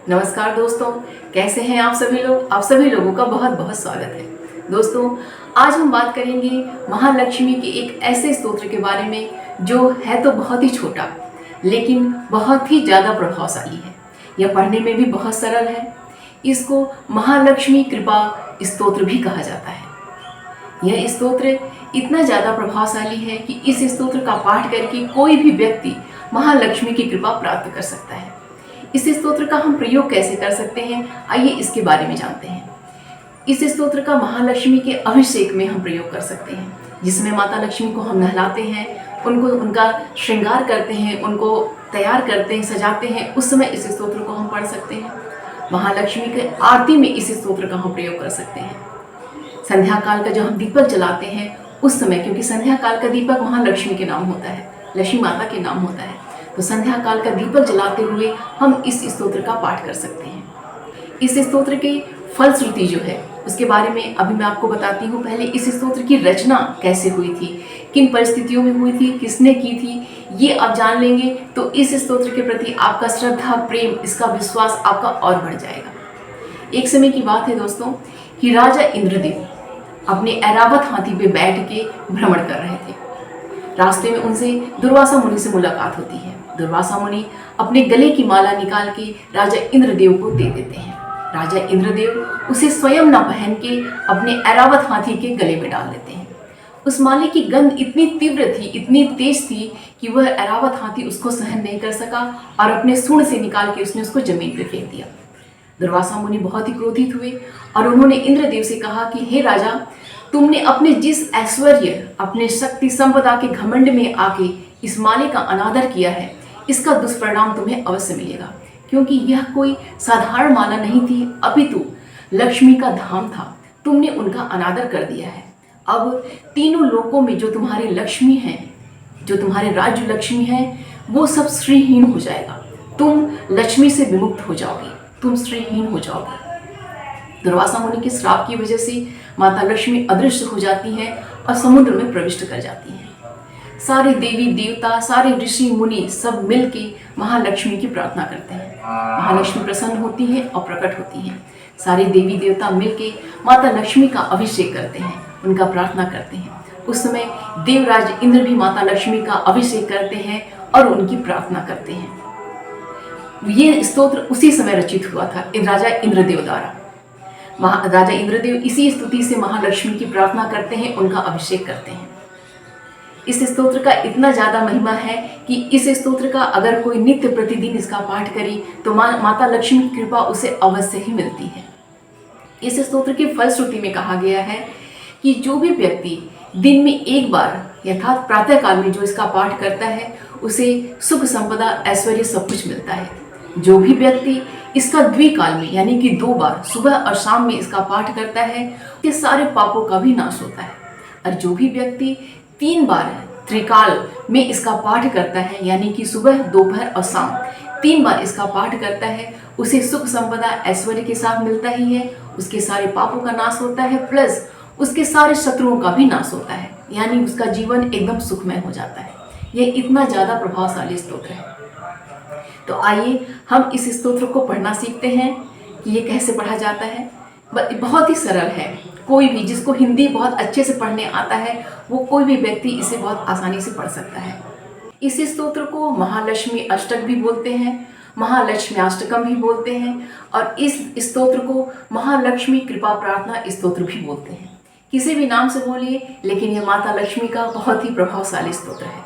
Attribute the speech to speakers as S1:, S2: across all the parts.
S1: नमस्कार दोस्तों, कैसे हैं आप सभी लोग। आप सभी लोगों का बहुत बहुत स्वागत है। दोस्तों, आज हम बात करेंगे महालक्ष्मी के एक ऐसे स्तोत्र के बारे में जो है तो बहुत ही छोटा लेकिन बहुत ही ज़्यादा प्रभावशाली है। यह पढ़ने में भी बहुत सरल है। इसको महालक्ष्मी कृपा स्तोत्र भी कहा जाता है। यह स्तोत्र इतना ज़्यादा प्रभावशाली है कि इस स्तोत्र का पाठ करके कोई भी व्यक्ति महालक्ष्मी की कृपा प्राप्त कर सकता है। इस स्तोत्र का हम प्रयोग कैसे कर सकते हैं, आइए इसके बारे में जानते हैं। इस स्तोत्र का महालक्ष्मी के अभिषेक में हम प्रयोग कर सकते हैं, जिसमें माता लक्ष्मी को हम नहलाते हैं, उनका श्रृंगार करते हैं, उनको तैयार करते हैं, सजाते हैं। उस समय इस स्तोत्र को हम पढ़ सकते हैं। महालक्ष्मी के आरती में इस स्तोत्र का हम प्रयोग कर सकते हैं। संध्या काल का जो हम दीपक जलाते हैं उस समय, क्योंकि संध्या काल का दीपक महालक्ष्मी के नाम होता है, लक्ष्मी माता के नाम होता है, तो संध्या काल का दीपक जलाते हुए हम इस स्तोत्र का पाठ कर सकते हैं। इस स्तोत्र की फलश्रुति जो है उसके बारे में अभी मैं आपको बताती हूँ। पहले इस स्तोत्र की रचना कैसे हुई थी, किन परिस्थितियों में हुई थी, किसने की थी, ये आप जान लेंगे तो इस स्तोत्र के प्रति आपका श्रद्धा, प्रेम, इसका विश्वास आपका और बढ़ जाएगा। एक समय की बात है दोस्तों कि राजा इंद्रदेव अपने ऐरावत हाथी पे बैठ के भ्रमण कर रहे थे। रास्ते में उनसे दुर्वासा मुनि से मुलाकात होती है। दुर्वासा मुनि अपने गले की माला निकाल के राजा इंद्रदेव को दे देते हैं। राजा इंद्रदेव उसे स्वयं न पहन के अपने ऐरावत हाथी के गले में डाल देते हैं। उस माले की गंध इतनी तीव्र थी, इतनी तेज थी कि वह ऐरावत हाथी उसको सहन नहीं कर सका और अपने सूंड से निकाल के उसने उसको जमीन पर फेंक दिया। दुर्वासा मुनि बहुत ही क्रोधित हुए और उन्होंने इंद्रदेव से कहा कि हे राजा, तुमने अपने जिस ऐश्वर्य, अपने शक्ति संपदा के घमंड में आके इस माले का अनादर किया है, इसका दुष्परिणाम तुम्हें अवश्य मिलेगा, क्योंकि यह कोई साधारण माला नहीं थी, अपितु लक्ष्मी का धाम था। तुमने उनका अनादर कर दिया है। अब तीनों लोकों में जो तुम्हारी लक्ष्मी है, जो तुम्हारे राज्य लक्ष्मी है, वो सब श्रीहीन हो जाएगा। तुम लक्ष्मी से विमुक्त हो जाओगे, तुम श्रीहीन हो जाओगे। दुर्वासा मुनि के श्राप की वजह से माता लक्ष्मी अदृश्य हो जाती हैं और समुद्र में प्रविष्ट कर जाती हैं। सारे देवी देवता, सारे ऋषि मुनि सब मिलके महालक्ष्मी की प्रार्थना करते हैं। महालक्ष्मी प्रसन्न होती है और प्रकट होती हैं। सारे देवी देवता मिलके माता लक्ष्मी का अभिषेक करते हैं, उनका प्रार्थना करते हैं। उस समय देवराज इंद्र भी माता लक्ष्मी का अभिषेक करते हैं और उनकी प्रार्थना करते हैं। ये स्तोत्र उसी समय रचित हुआ था राजा इंद्रदेव द्वारा। राजा इंद्रदेव इसी स्तुति से महालक्ष्मी की प्रार्थना करते हैं, उनका अभिषेक करते हैं। इस स्तोत्र का इतना ज़्यादा महिमा है कि इस स्तोत्र का अगर कोई नित्य प्रतिदिन इसका पाठ करे तो माता लक्ष्मी की कृपा उसे अवश्य ही मिलती है। इस स्तोत्र की फलश्रुति में कहा गया है कि जो भी व्यक्ति दिन में एक बार अर्थात प्रातः काल में जो इसका पाठ करता है, उसे सुख संपदा, ऐश्वर्य सब कुछ मिलता है। जो भी व्यक्ति इसका द्विकाल में यानी कि 2 बार सुबह और शाम में इसका पाठ करता है, उसके सारे पापों का भी नाश होता है। और जो भी व्यक्ति 3 बार त्रिकाल में इसका पाठ करता है, यानी कि सुबह, दोपहर और शाम 3 बार इसका पाठ करता है, उसे सुख संपदा, ऐश्वर्य के साथ मिलता ही है। उसके सारे पापों का नाश होता है, प्लस उसके सारे शत्रुओं का भी नाश होता है, यानी उसका जीवन एकदम सुखमय हो जाता है। यह इतना ज़्यादा प्रभावशाली स्तोत्र है। तो आइए हम इस स्तोत्र को पढ़ना सीखते हैं कि ये कैसे पढ़ा जाता है। बहुत ही सरल है। कोई भी जिसको हिंदी बहुत अच्छे से पढ़ने आता है, वो कोई भी व्यक्ति इसे बहुत आसानी से पढ़ सकता है। इस स्तोत्र को महालक्ष्मी अष्टक भी बोलते हैं, महालक्ष्म्याष्टकम भी बोलते हैं, और इस स्तोत्र को महालक्ष्मी कृपा प्रार्थना स्तोत्र भी बोलते हैं। किसी भी नाम से बोलिए, लेकिन यह माता लक्ष्मी का बहुत ही प्रभावशाली स्तोत्र है।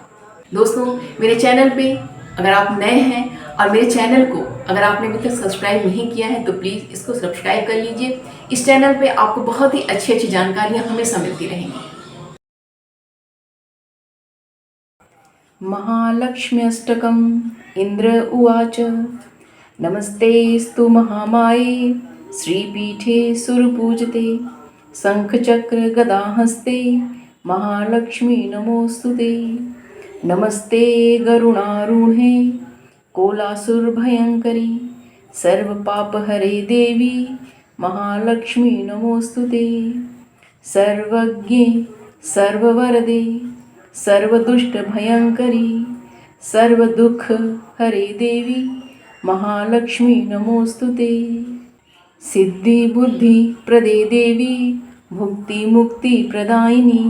S1: दोस्तों, मेरे चैनल पे अगर आप नए हैं और मेरे चैनल को अगर आपने अभी तक सब्सक्राइब नहीं किया है तो प्लीज़ इसको सब्सक्राइब कर लीजिए। इस चैनल पे आपको बहुत ही अच्छी अच्छी जानकारियाँ हमेशा मिलती रहेंगी। महालक्ष्म्यष्टकम् इंद्र उवाच नमस्तेस्तु महामाये श्रीपीठे सुरपूजिते शंखचक्र गदाहस्ते महालक्ष्मी नमोस्तुते। नमस्ते गरुणारूढे कोलासुरभयंकरी सर्वपापहरे देवी महालक्ष्मी नमोस्तुते। सर्वज्ञे सर्ववरदे सर्वदुष्टभयंकरी सर्वदुःख हरे देवी महालक्ष्मी नमोस्तुते। सिद्धि बुद्धि प्रदे देवी भुक्ति मुक्ति प्रदायिनी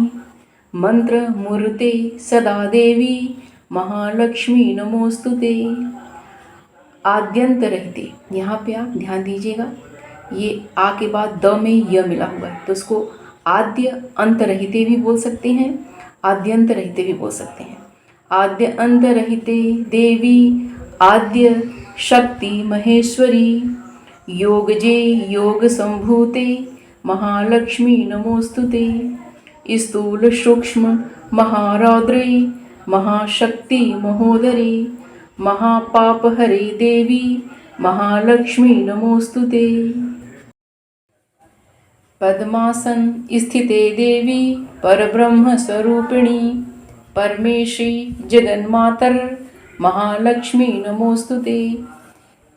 S1: मंत्र मूर्ते सदा देवी महालक्ष्मी नमोस्तुते। आद्यंत रहते, यहाँ पे आप ध्यान दीजिएगा, ये आ के बाद द में य मिला हुआ है, तो उसको आद्य अंत रहते भी बोल सकते हैं, आद्यंत रहते भी बोल सकते हैं। आद्य अंत रहते देवी आद्य शक्ति महेश्वरी योगजे योग संभूते महालक्ष्मी नमोस्तुते। स्थूल सूक्ष्म महारौद्रे महाशक्ति महोदरे महापाप हरे देवी महालक्ष्मी नमोस्तुते। पद्मासन स्थिते देवी परब्रह्म स्वरूपिणी परमेशी जगन्मातर महालक्ष्मी नमोस्तुते।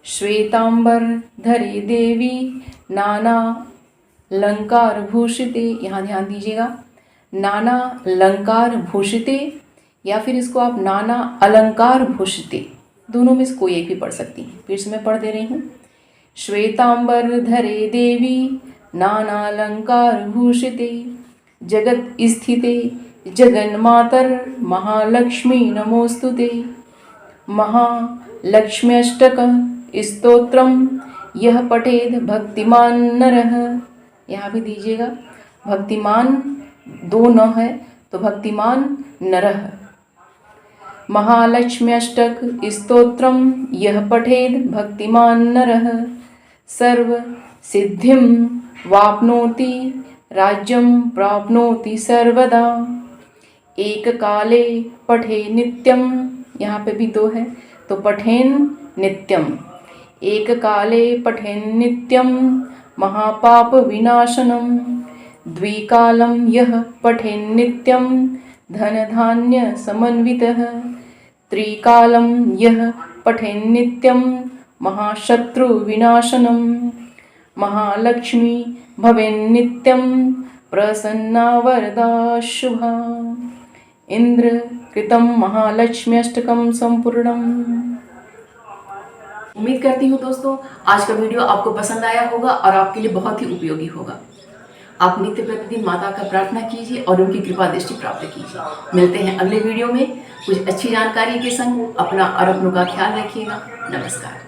S1: श्वेतांबर धरे देवी नाना अलंकार भूषिते, यहाँ ध्यान दीजिएगा, नाना अलंकार भूषिते या फिर इसको आप नाना अलंकार भूषिते, दोनों में से कोई एक भी पढ़ सकती हैं। फिर से मैं पढ़ दे रही हूँ। श्वेतांबर धरे देवी नाना अलंकार भूषिते जगत स्थिते जगन्मातर महालक्ष्मी नमोस्तुते। महालक्ष्म्यष्टक स्तोत्रम यह पठेद भक्तिमान नरः, यहाँ भी दीजिएगा, भक्तिमान दो न है तो भक्तिमान नरः। महालक्ष्म्यष्टक स्तोत्रम यह पठेद भक्तिमान नरः सर्व सिद्धिं वाप्नोति राज्यं प्राप्नोति सर्वदा। एक काले पठे नित्यम, यहाँ पे भी दो है तो पठेन नित्यम। एक काले पठेन नित्यम महापाप विनाशनम। द्विकालं यः पठेन नित्यम धन धान्य समन्वितः। त्रिकालं यः पठेन नित्यम महाशत्रु विनाशनम। महालक्ष्मी भवेन् नित्यं प्रसन्ना वरदा शुभा। इंद्र कृतं महालक्ष्म्यष्टकं संपूर्णम। उम्मीद करती हूँ दोस्तों आज का वीडियो आपको पसंद आया होगा और आपके लिए बहुत ही उपयोगी होगा। आप नित्य प्रतिदिन माता का प्रार्थना कीजिए और उनकी कृपा दृष्टि प्राप्त कीजिए। मिलते हैं अगले वीडियो में कुछ अच्छी जानकारी के संग। अपना और अपनों का ख्याल रखिएगा। नमस्कार।